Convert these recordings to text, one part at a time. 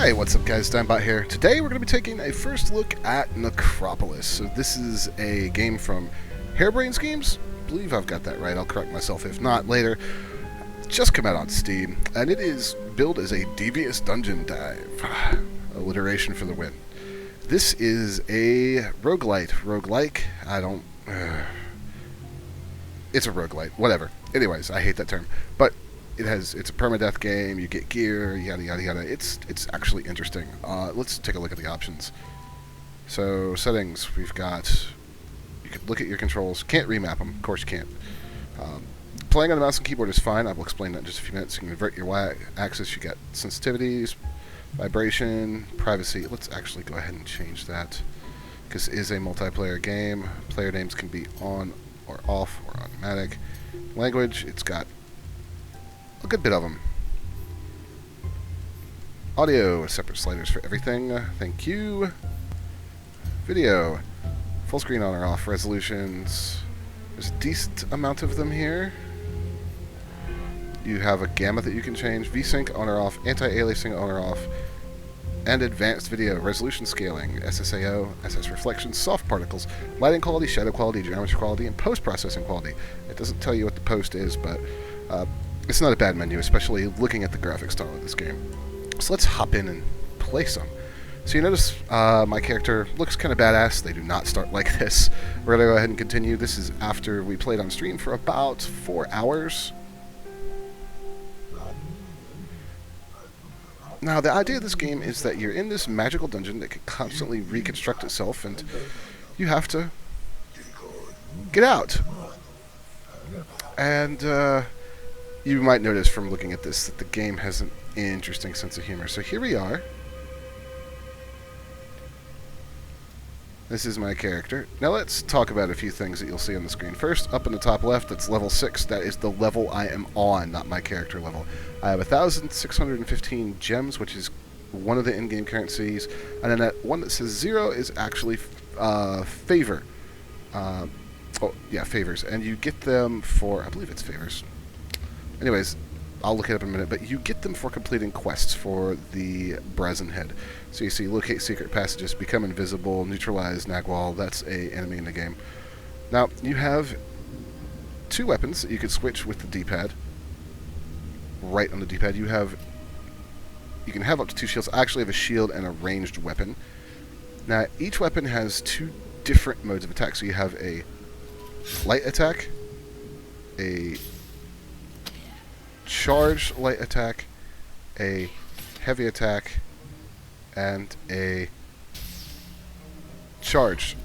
Hey, what's up guys, Dimebot here. Today we're going to be taking a first look at Necropolis. So this is a game from Harebrained Schemes. I believe I've got that right, I'll correct myself if not later. Just come out on Steam, and it is billed as a devious dungeon dive. Alliteration for the win. This is a rogue-lite, roguelike, it's a roguelite, whatever. Anyways, I hate that term. But it's a permadeath game, you get gear, yada yada yada. It's actually interesting. Let's take a look at the options. So, settings, we've got, you can look at your controls, can't remap them, of course you can't. Playing on the mouse and keyboard is fine, I will explain that in just a few minutes. You can invert your y-axis, you got sensitivities, vibration, privacy. Let's actually go ahead and change that, because it is a multiplayer game. Player names can be on or off or automatic. Language, it's got a good bit of them. Audio, separate sliders for everything. Thank you. Video, full screen on or off. Resolutions, there's a decent amount of them here. You have a gamut that you can change. VSync on or off, anti-aliasing on or off, and advanced video, resolution scaling, SSAO, SS reflections, soft particles, lighting quality, shadow quality, geometry quality, and post-processing quality. It doesn't tell you what the post is, but it's not a bad menu, especially looking at the graphic style of this game. So let's hop in and play some. So you notice my character looks kind of badass. They do not start like this. We're going to go ahead and continue. This is after we played on stream for about 4 hours. Now, the idea of this game is that you're in this magical dungeon that can constantly reconstruct itself, and you have to get out. And you might notice from looking at this that the game has an interesting sense of humor. So here we are. This is my character. Now let's talk about a few things that you'll see on the screen. First, up in the top left, that's level 6. That is the level I am on, not my character level. I have 1,615 gems, which is one of the in-game currencies. And then that one that says 0 is actually favor. Favors. And you get them for, I believe it's favors. Anyways, I'll look it up in a minute, but you get them for completing quests for the Brazen Head. So you see, locate secret passages, become invisible, neutralize Nagwal. That's a enemy in the game. Now, you have 2 weapons that you could switch with the D-pad. Right on the D-pad, you can have up to 2 shields. I actually have a shield and a ranged weapon. Now, each weapon has 2 different modes of attack. So you have a light attack, a charged light attack, a heavy attack, and a charged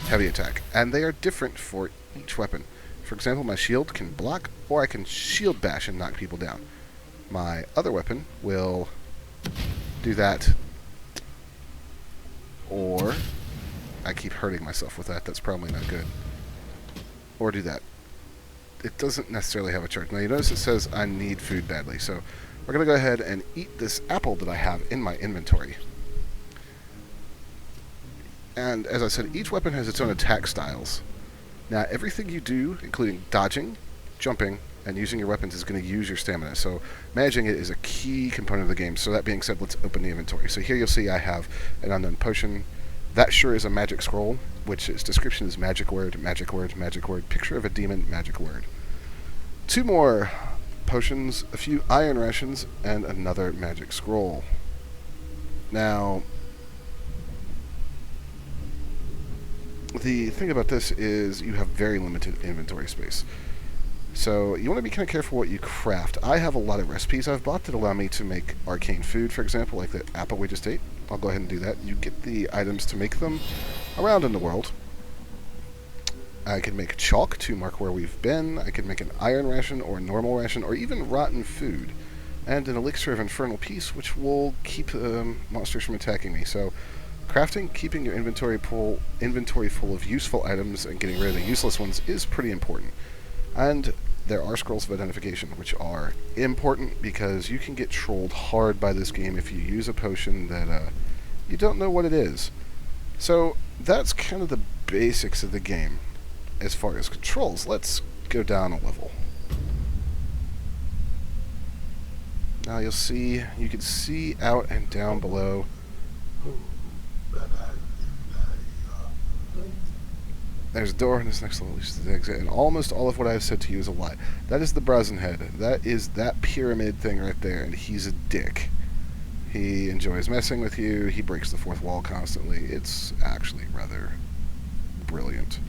heavy attack. And they are different for each weapon. For example, my shield can block, or I can shield bash and knock people down. My other weapon will do that, or I keep hurting myself with that. That's probably not good. Or do that. It doesn't necessarily have a charge. Now you notice it says I need food badly, so we're going to go ahead and eat this apple that I have in my inventory. And as I said, each weapon has its own attack styles. Now everything you do, including dodging, jumping, and using your weapons, is going to use your stamina. So managing it is a key component of the game. So that being said, let's open the inventory. So here you'll see I have an unknown potion. That sure is a magic scroll, which its description is magic word, magic word, magic word, picture of a demon, magic word. 2 more potions, a few iron rations, and another magic scroll. Now, the thing about this is you have very limited inventory space. So you want to be kind of careful what you craft. I have a lot of recipes I've bought that allow me to make arcane food, for example, like the apple we just ate. I'll go ahead and do that. You get the items to make them around in the world. I can make chalk to mark where we've been. I can make an iron ration or a normal ration or even rotten food. And an elixir of infernal peace, which will keep monsters from attacking me. So crafting, keeping your inventory full of useful items and getting rid of the useless ones is pretty important. And there are scrolls of identification, which are important because you can get trolled hard by this game if you use a potion that you don't know what it is. So that's kind of the basics of the game. As far as controls, let's go down a level. Now you can see out and down below. There's a door in this next level, and almost all of what I've said to you is a lie. That is the Brazen Head. That is that pyramid thing right there, and he's a dick. He enjoys messing with you. He breaks the fourth wall constantly. It's actually rather brilliant.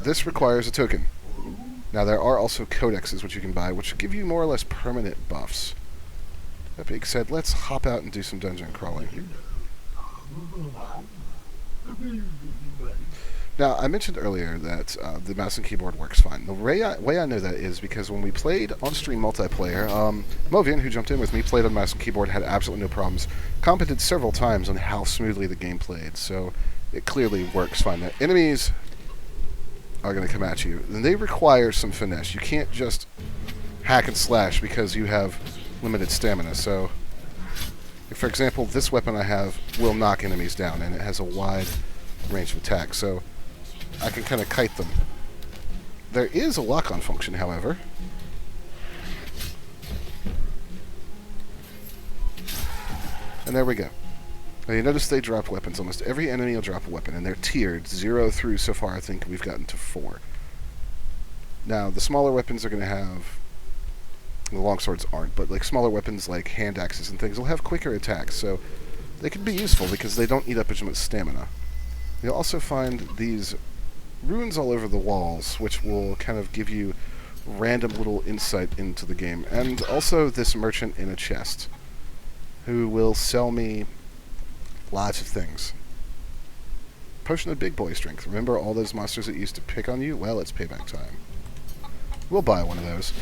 This requires a token. Now, there are also codexes which you can buy, which give you more or less permanent buffs. That being said, let's hop out and do some dungeon crawling. Now, I mentioned earlier that the mouse and keyboard works fine. The way I know that is because when we played on-stream multiplayer, Movian, who jumped in with me, played on mouse and keyboard, had absolutely no problems. Commented several times on how smoothly the game played, so it clearly works fine. Now, enemies are going to come at you, and they require some finesse. You can't just hack and slash because you have limited stamina. So, for example, this weapon I have will knock enemies down, and it has a wide range of attack, so I can kind of kite them. There is a lock-on function, however. And there we go. Now you notice they drop weapons. Almost every enemy will drop a weapon, and they're tiered 0 through, so far I think we've gotten to 4. Now, the smaller weapons are going to have... The longswords aren't, but like smaller weapons like hand axes and things will have quicker attacks, so they can be useful because they don't eat up as much stamina. You'll also find these runes all over the walls, which will kind of give you random little insight into the game. And also this merchant in a chest, who will sell me lots of things. Potion of Big Boy Strength. Remember all those monsters that used to pick on you? Well, it's payback time. We'll buy one of those.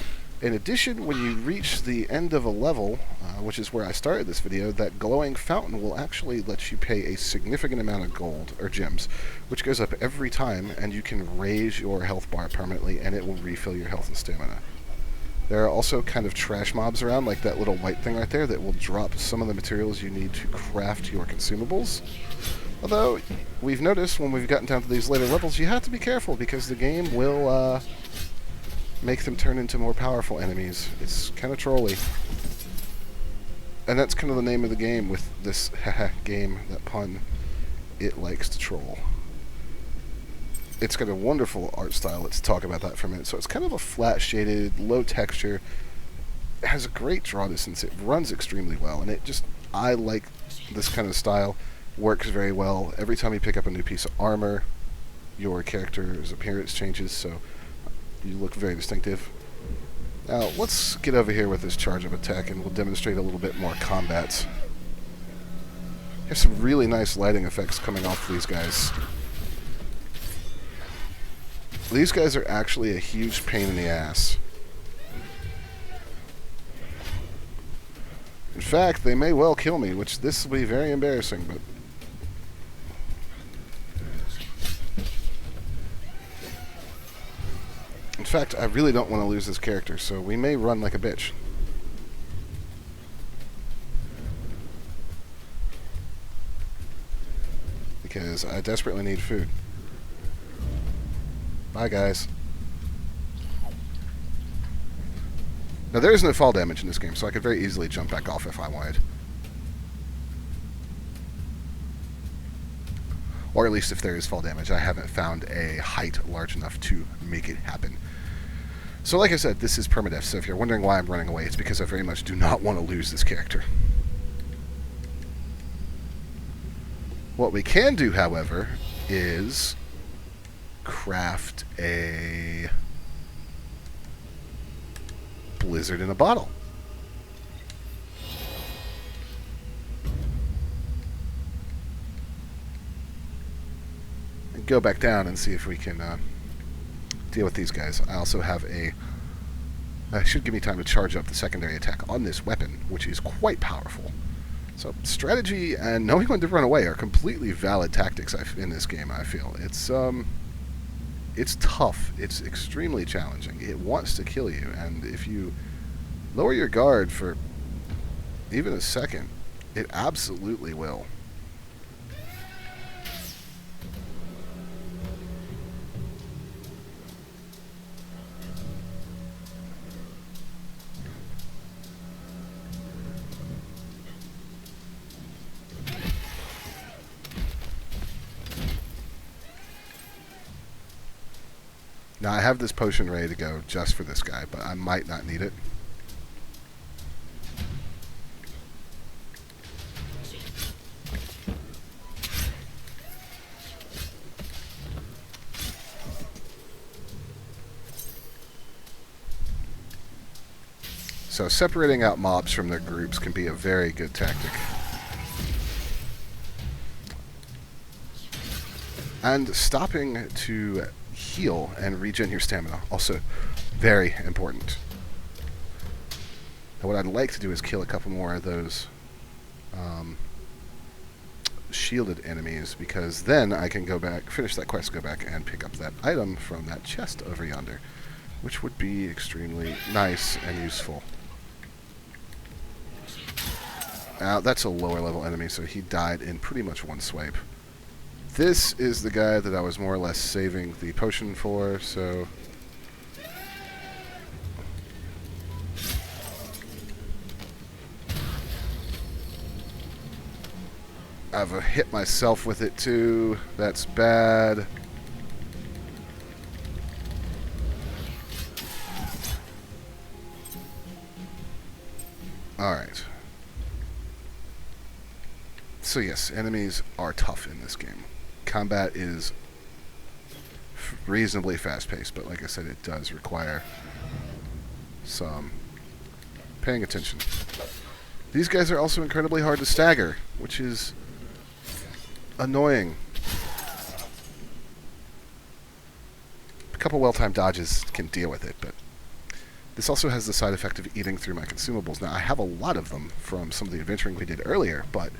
In addition, when you reach the end of a level, which is where I started this video, that glowing fountain will actually let you pay a significant amount of gold, or gems, which goes up every time, and you can raise your health bar permanently, and it will refill your health and stamina. There are also kind of trash mobs around, like that little white thing right there, that will drop some of the materials you need to craft your consumables. Although, we've noticed when we've gotten down to these later levels, you have to be careful, because the game will, make them turn into more powerful enemies. It's kind of trolly. And that's kind of the name of the game with this game, that pun. It likes to troll. It's got a wonderful art style. Let's talk about that for a minute. So it's kind of a flat shaded, low texture. It has a great draw distance. It runs extremely well, and I like this kind of style. Works very well. Every time you pick up a new piece of armor, your character's appearance changes, so you look very distinctive. Now, let's get over here with this charge of attack, and we'll demonstrate a little bit more combat. There's some really nice lighting effects coming off these guys. These guys are actually a huge pain in the ass. In fact, they may well kill me, which this will be very embarrassing, but... In fact, I really don't want to lose this character, so we may run like a bitch. Because I desperately need food. Bye, guys. Now, there is no fall damage in this game, so I could very easily jump back off if I wanted. Or at least if there is fall damage, I haven't found a height large enough to make it happen. So like I said, this is permadeath, so if you're wondering why I'm running away, it's because I very much do not want to lose this character. What we can do, however, is craft a blizzard in a bottle. And go back down and see if we can deal with these guys. I also have should give me time to charge up the secondary attack on this weapon, which is quite powerful. So strategy and knowing when to run away are completely valid tactics in this game, I feel. It's tough. It's extremely challenging. It wants to kill you, and if you lower your guard for even a second, it absolutely will. Now, I have this potion ready to go just for this guy, but I might not need it. So separating out mobs from their groups can be a very good tactic. And stopping to heal and regen your stamina, also very important. Now what I'd like to do is kill a couple more of those shielded enemies, because then I can go back, finish that quest, go back and pick up that item from that chest over yonder, which would be extremely nice and useful. Now, that's a lower level enemy, so he died in pretty much one swipe. This is the guy that I was more or less saving the potion for, so... I've hit myself with it too. That's bad. Alright. So yes, enemies are tough in this game. Combat is reasonably fast-paced, but like I said, it does require some paying attention. These guys are also incredibly hard to stagger, which is annoying. A couple well-timed dodges can deal with it, but this also has the side effect of eating through my consumables. Now, I have a lot of them from some of the adventuring we did earlier, but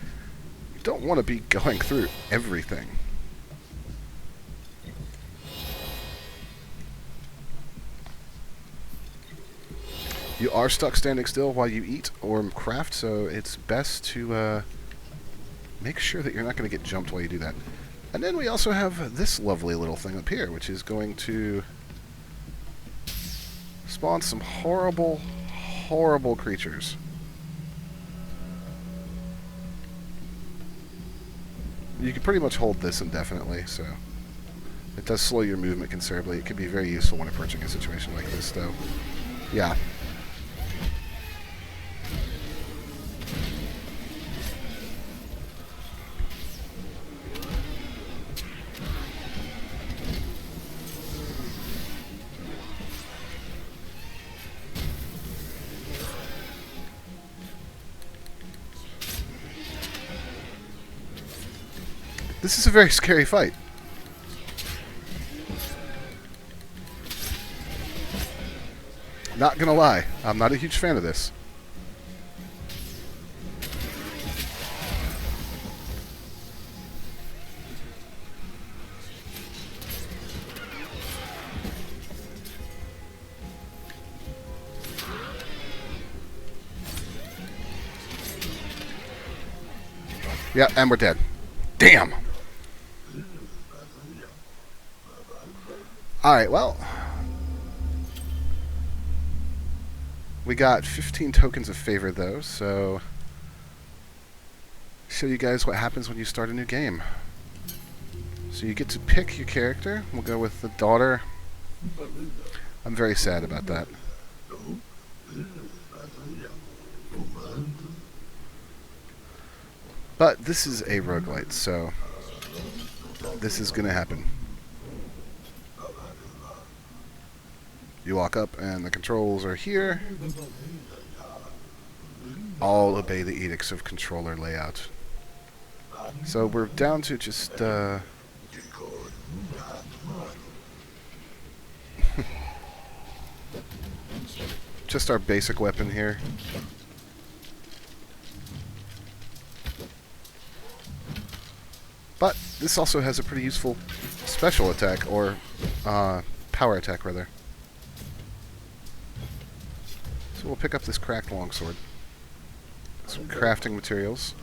you don't want to be going through everything. You are stuck standing still while you eat or craft, so it's best to make sure that you're not going to get jumped while you do that. And then we also have this lovely little thing up here, which is going to spawn some horrible, horrible creatures. You can pretty much hold this indefinitely, so it does slow your movement considerably. It can be very useful when approaching a situation like this, though. Yeah. This is a very scary fight. Not gonna lie, I'm not a huge fan of this. Yeah, and we're dead. Damn! Alright, well, we got 15 tokens of favor, though, so show you guys what happens when you start a new game. So you get to pick your character. We'll go with the daughter. I'm very sad about that. But this is a rogue-lite, so this is going to happen. You walk up and the controls are here. All obey the edicts of controller layout. So we're down to just just our basic weapon here. But this also has a pretty useful special attack, or power attack rather. So we'll pick up this cracked longsword. Some crafting materials.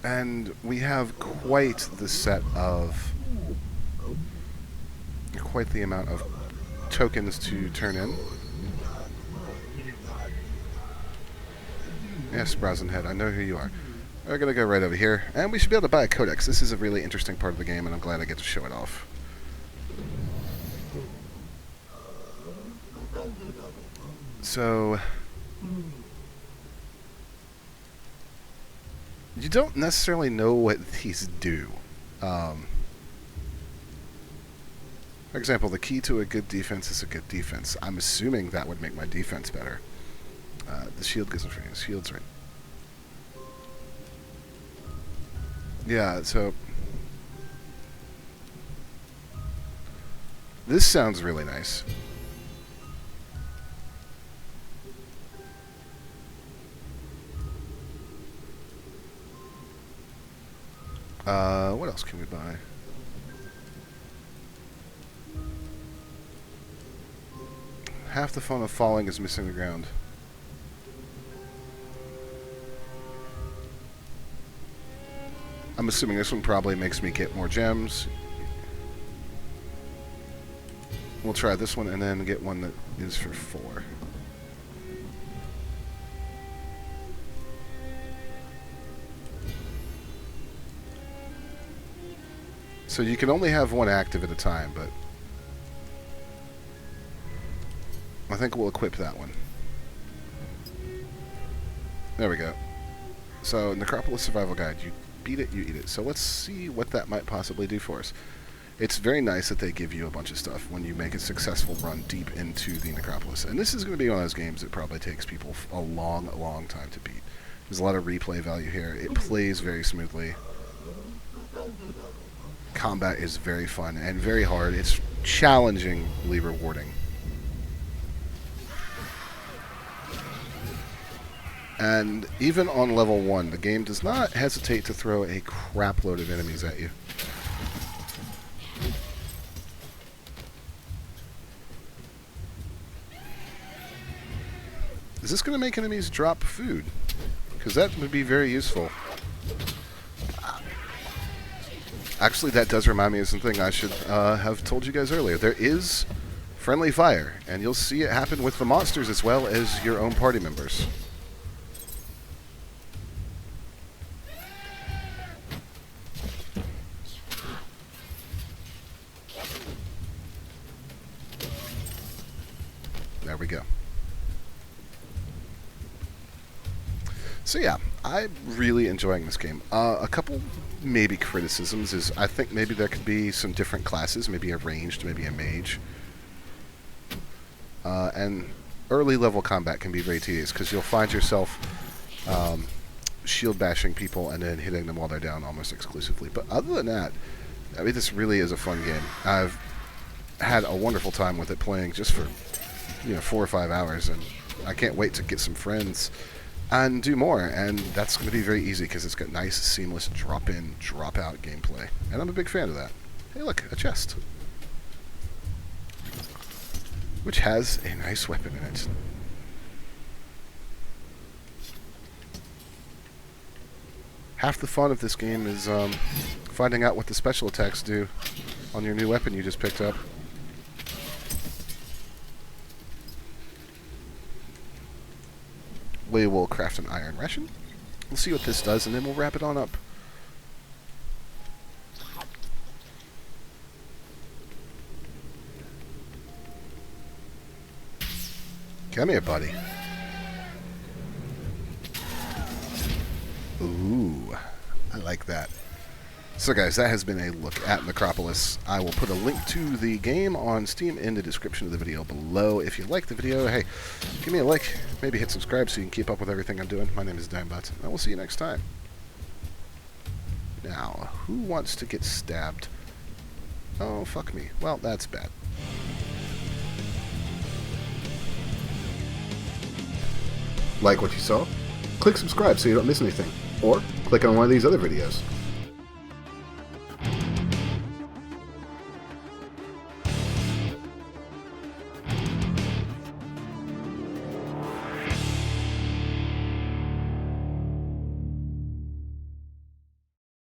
And we have quite the set of... quite the amount of tokens to turn in. Yes, Brazen Head, I know who you are. We're going to go right over here, and we should be able to buy a codex. This is a really interesting part of the game, and I'm glad I get to show it off. So, you don't necessarily know what these do. For example, the key to a good defense is a good defense. I'm assuming that would make my defense better. The shield gives me free. Shield's right. Yeah, so this sounds really nice. What else can we buy? Half the fun of falling is missing the ground. I'm assuming this one probably makes me get more gems. We'll try this one and then get one that is for 4. So you can only have one active at a time, but I think we'll equip that one. There we go. So, Necropolis Survival Guide. You beat it, you eat it. So let's see what that might possibly do for us. It's very nice that they give you a bunch of stuff when you make a successful run deep into the Necropolis. And this is going to be one of those games that probably takes people a long, long time to beat. There's a lot of replay value here. It plays very smoothly. Combat is very fun and very hard. It's challengingly rewarding. And even on level 1, the game does not hesitate to throw a crap load of enemies at you. Is this going to make enemies drop food? Because that would be very useful. Actually, that does remind me of something I should have told you guys earlier. There is friendly fire, and you'll see it happen with the monsters as well as your own party members. There we go. So yeah, I'm really enjoying this game. A couple maybe criticisms is I think maybe there could be some different classes, maybe a ranged, maybe a mage. And early level combat can be very tedious because you'll find yourself shield bashing people and then hitting them while they're down almost exclusively. But other than that, I mean, this really is a fun game. I've had a wonderful time with it playing just for 4 or 5 hours, and I can't wait to get some friends and do more, and that's going to be very easy because it's got nice, seamless drop-in, drop-out gameplay, and I'm a big fan of that. Hey look, a chest, which has a nice weapon in it. Half the fun of this game is finding out what the special attacks do on your new weapon you just picked up. We will craft an iron ration. We'll see what this does, and then we'll wrap it on up. Come here, buddy. Ooh, I like that. So guys, that has been a look at Necropolis. I will put a link to the game on Steam in the description of the video below. If you like the video, hey, give me a like, maybe hit subscribe so you can keep up with everything I'm doing. My name is Dimebot, and I will see you next time. Now, who wants to get stabbed? Oh, fuck me. Well, that's bad. Like what you saw? Click subscribe so you don't miss anything. Or click on one of these other videos.